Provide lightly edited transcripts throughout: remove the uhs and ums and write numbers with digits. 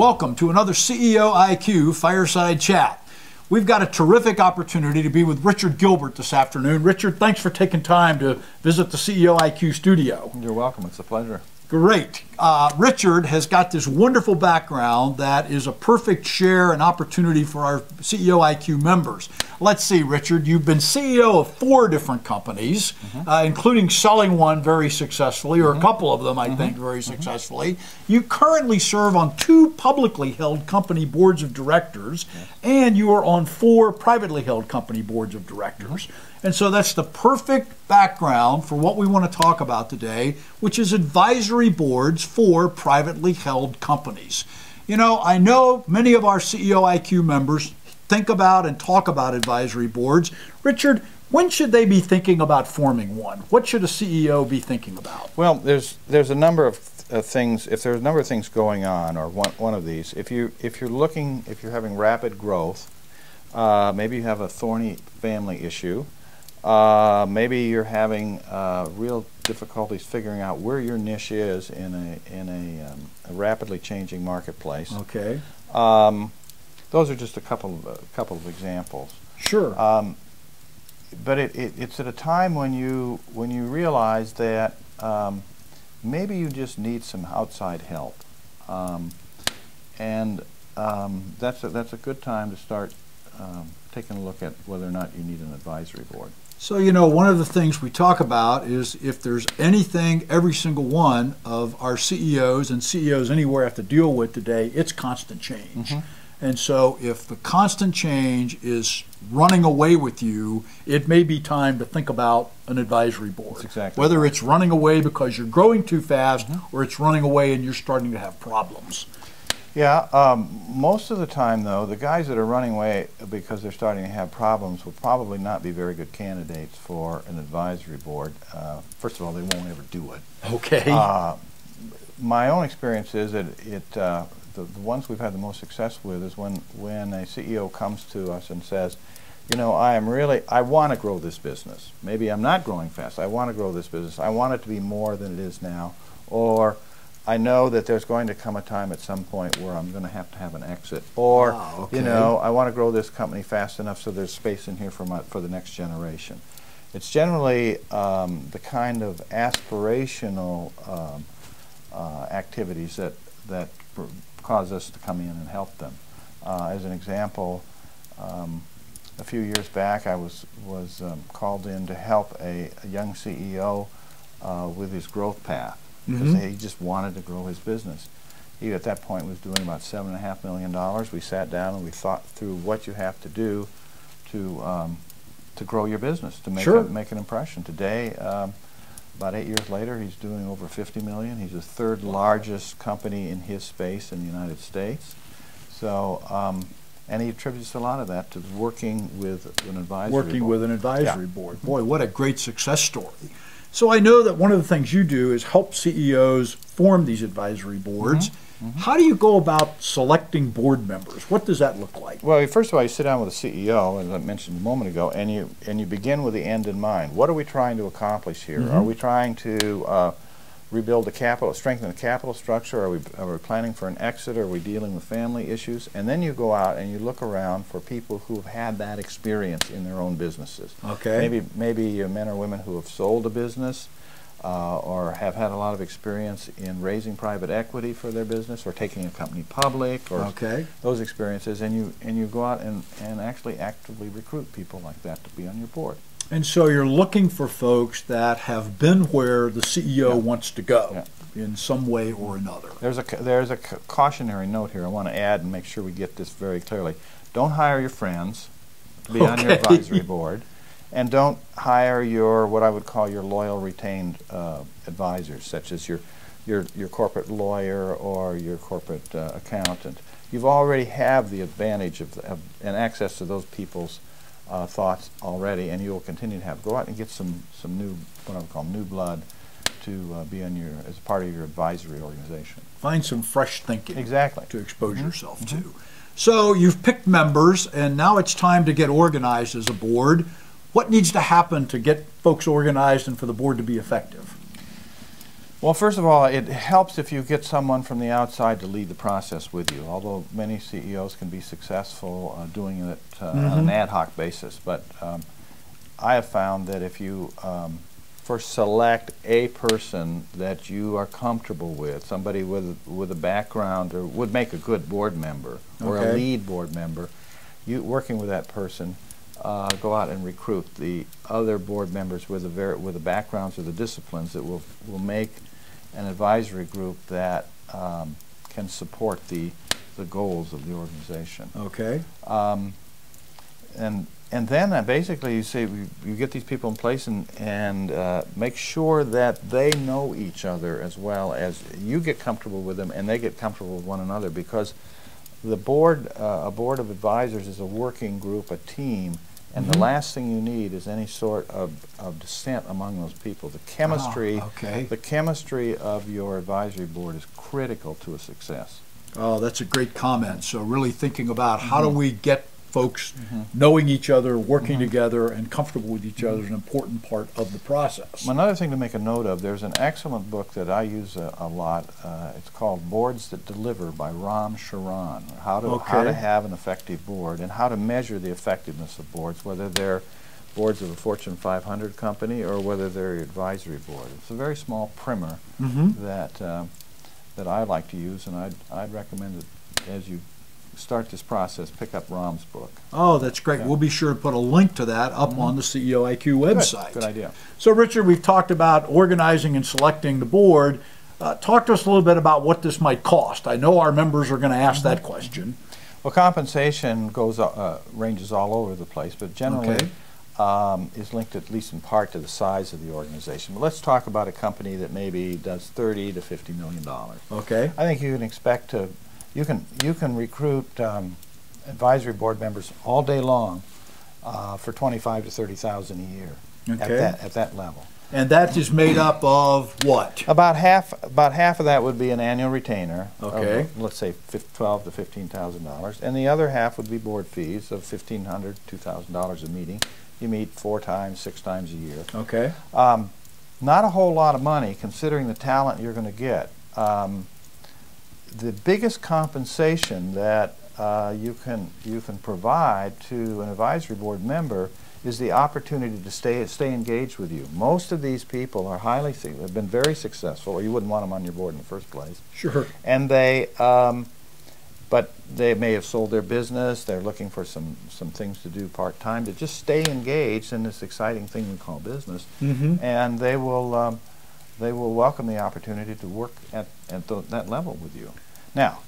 welcome to another CEOIQ Fireside Chat. We've got a terrific opportunity to be with Richard Gilbert this afternoon. Richard, thanks for taking time to visit the CEOIQ studio. You're welcome. It's a pleasure. Great. Richard has got this wonderful background that is a perfect share and opportunity for our CEOIQ members. Let's see, Richard, you've been CEO of 4 different companies, including selling one very successfully, or a couple of them, I think, very successfully. You currently serve on 2 publicly held company boards of directors, and you are on 4 privately held company boards of directors. And so that's the perfect background for what we want to talk about today, which is advisory boards for privately held companies. You know, I know many of our CEOIQ members think about and talk about advisory boards. Richard, when should they be thinking about forming one? What should a CEO be thinking about? Well, there's a number of things. If there's a number of things going on, or one of these, if you're having rapid growth, maybe you have a thorny family issue. Maybe you're having real difficulties figuring out where your niche is in a rapidly changing marketplace. Okay. Those are just a couple of examples. Sure. But it's at a time when you realize that maybe you just need some outside help, and that's a good time to start taking a look at whether or not you need an advisory board. So, you know, one of the things we talk about is if there's anything every single one of our CEOs and CEOs anywhere have to deal with today, it's constant change. And so if the constant change is running away with you, it may be time to think about an advisory board. That's exactly Whether right. it's running away because you're growing too fast or it's running away and you're starting to have problems. Yeah, most of the time, though, the guys that are running away because they're starting to have problems will probably not be very good candidates for an advisory board. First of all, they won't ever do it. Okay. My own experience is that the ones we've had the most success with is when a CEO comes to us and says, you know, I want to grow this business. Maybe I'm not growing fast. I want to grow this business. I want it to be more than it is now. Or I know that there's going to come a time at some point where I'm going to have an exit. Or, you know, I want to grow this company fast enough so there's space in here for the next generation. It's generally the kind of aspirational activities that cause us to come in and help them. As an example, a few years back I was called in to help a young CEO with his growth path. Because he just wanted to grow his business. He at that point was doing about $7.5 million. We sat down and we thought through what you have to do to grow your business, to make an impression. Today, about 8 years later, he's doing over $50 million. He's the 3rd largest company in his space in the United States. So, and he attributes a lot of that to working with an advisory board. Boy, what a great success story. So I know that one of the things you do is help CEOs form these advisory boards. How do you go about selecting board members? What does that look like? Well, first of all, you sit down with a CEO, as I mentioned a moment ago, and you begin with the end in mind. What are we trying to accomplish here? Are we trying to rebuild strengthen the capital structure? Are we planning for an exit? Are we dealing with family issues? And then you go out and you look around for people who have had that experience in their own businesses. Okay. Maybe men or women who have sold a business or have had a lot of experience in raising private equity for their business or taking a company public or those experiences. And you go out and actually actively recruit people like that to be on your board. And so you're looking for folks that have been where the CEO wants to go in some way or another. There's a cautionary note here I want to add and make sure we get this very clearly. Don't hire your friends to be on your advisory board, and don't hire what I would call your loyal retained advisors, such as your corporate lawyer or your corporate accountant. You've already have the advantage of and access to those people's thoughts already, and you will continue to have. Go out and get some new, what I would call new blood, to be on as part of your advisory organization. Find some fresh thinking. Exactly. To expose yourself to. So you've picked members, and now it's time to get organized as a board. What needs to happen to get folks organized and for the board to be effective? Well, first of all, it helps if you get someone from the outside to lead the process with you, although many CEOs can be successful doing it on an ad hoc basis. But I have found that if you first select a person that you are comfortable with, somebody with a background or would make a good board member or a lead board member, you working with that person, go out and recruit the other board members with the backgrounds or the disciplines that will make an advisory group that can support the goals of the organization. Okay. And then basically you say you get these people in place and make sure that they know each other as well as you get comfortable with them and they get comfortable with one another, because the board, a board of advisors is a working group, a team, and the last thing you need is any sort of dissent among those people. The chemistry, the chemistry of your advisory board is critical to a success. Oh, that's a great comment. So really thinking about how do we get folks knowing each other, working together, and comfortable with each other is an important part of the process. Another thing to make a note of, there's an excellent book that I use a lot. It's called Boards That Deliver by Ram Charan. How to have an effective board and how to measure the effectiveness of boards, whether they're boards of a Fortune 500 company or whether they're your advisory board. It's a very small primer that I like to use, and I'd recommend that as you start this process, pick up Ram's book. Oh, that's great. We'll be sure to put a link to that up on the CEOIQ website. Good idea. So, Richard, we've talked about organizing and selecting the board. Talk to us a little bit about what this might cost. I know our members are going to ask that question. Well, compensation ranges all over the place, but generally is linked at least in part to the size of the organization. But let's talk about a company that maybe does $30 to $50 million. Okay. I think you can expect to you can recruit advisory board members all day long for $25,000 to $30,000 a year at that level. And that is made up of what? About half of that would be an annual retainer. Okay. Of, let's say $12,000 to $15,000, and the other half would be board fees of $1,500 to $2,000 a meeting. You meet 4 times, 6 times a year. Okay. Not a whole lot of money considering the talent you're going to get. The biggest compensation that you can provide to an advisory board member is the opportunity to stay engaged with you. Most of these people are have been very successful, or you wouldn't want them on your board in the first place. Sure. And but they may have sold their business. They're looking for some things to do part-time to just stay engaged in this exciting thing we call business, and they will welcome the opportunity to work at that level with you. Now,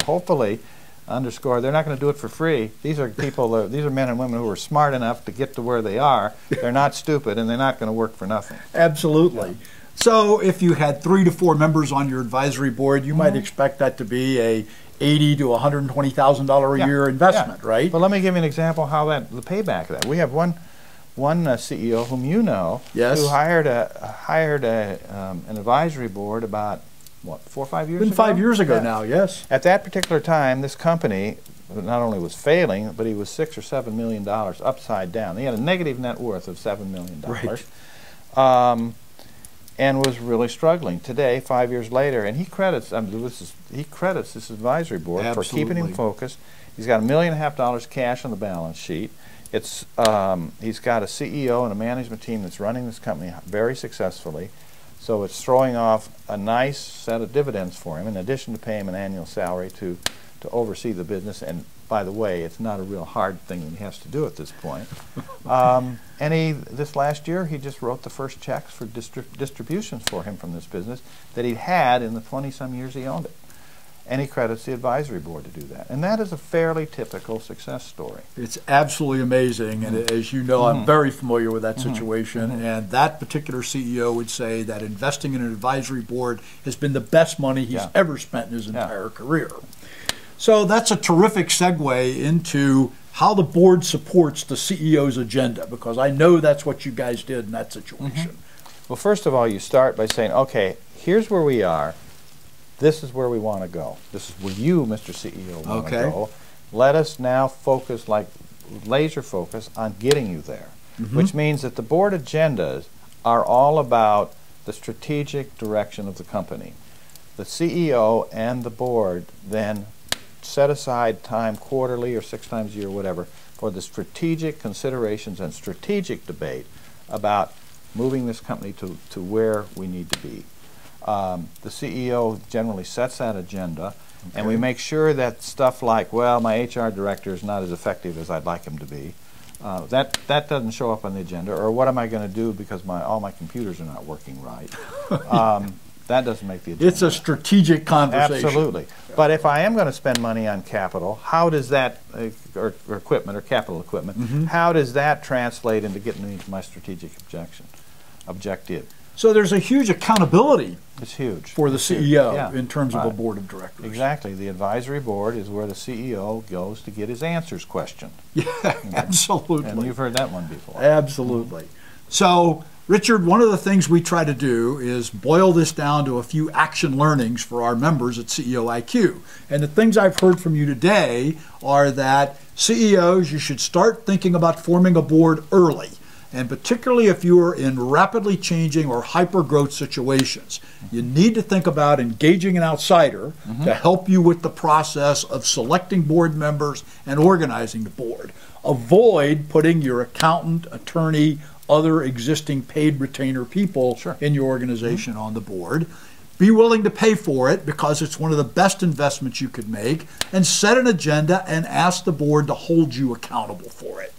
hopefully, underscore, they're not going to do it for free. These are people, these are men and women who are smart enough to get to where they are. They're not stupid, and they're not going to work for nothing. Absolutely. Yeah. So if you had 3 to 4 members on your advisory board, you might expect that to be a $80,000 to $120,000 a year investment, right? Well, let me give you an example how the payback of that. We have one CEO whom you know who hired an advisory board about, what, 4 or 5 years ago? Been 5 years ago now, yes. At that particular time, this company not only was failing, but he was $6 or $7 million upside down. He had a negative net worth of $7 million. Right. And was really struggling. Today, 5 years later, and he credits this advisory board for keeping him focused. He's got $1.5 million cash on the balance sheet. He's got a CEO and a management team that's running this company very successfully. So it's throwing off a nice set of dividends for him, in addition to paying him an annual salary to oversee the business. And by the way, it's not a real hard thing he has to do at this point. And this last year, he just wrote the first checks for distributions for him from this business that he had in the 20-some years he owned it. And he credits the advisory board to do that. And that is a fairly typical success story. It's absolutely amazing. And as you know, I'm very familiar with that situation. And that particular CEO would say that investing in an advisory board has been the best money he's ever spent in his entire career. So that's a terrific segue into how the board supports the CEO's agenda, because I know that's what you guys did in that situation. Well, first of all, you start by saying, okay, here's where we are. This is where we want to go. This is where you, Mr. CEO, want to go. Let us now focus, like laser focus, on getting you there, which means that the board agendas are all about the strategic direction of the company. The CEO and the board then set aside time quarterly or 6 times a year, whatever, for the strategic considerations and strategic debate about moving this company to where we need to be. The CEO generally sets that agenda, and we make sure that stuff like, well, my HR director is not as effective as I'd like him to be, that doesn't show up on the agenda, or what am I going to do because all my computers are not working right. That doesn't make the agenda. It's a strategic conversation. Absolutely. But if I am going to spend money on capital, how does that, or equipment, or capital equipment, how does that translate into getting me to my strategic objective? So there's a huge accountability. It's huge. For the CEO in terms of a board of directors. Exactly. The advisory board is where the CEO goes to get his answers questioned. Yeah, absolutely. And you've heard that one before. Absolutely. So, Richard, one of the things we try to do is boil this down to a few action learnings for our members at CEOIQ. And the things I've heard from you today are that CEOs, you should start thinking about forming a board early. And particularly if you are in rapidly changing or hyper-growth situations, you need to think about engaging an outsider to help you with the process of selecting board members and organizing the board. Avoid putting your accountant, attorney, other existing paid retainer people in your organization on the board. Be willing to pay for it because it's one of the best investments you could make, and set an agenda and ask the board to hold you accountable for it.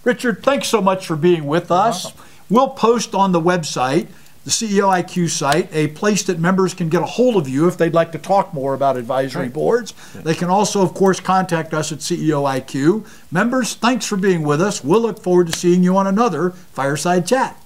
Richard, thanks so much for being with us. We'll post on the website, the CEOIQ site, a place that members can get a hold of you if they'd like to talk more about advisory boards. They can also, of course, contact us at CEOIQ. Members, thanks for being with us. We'll look forward to seeing you on another Fireside Chat.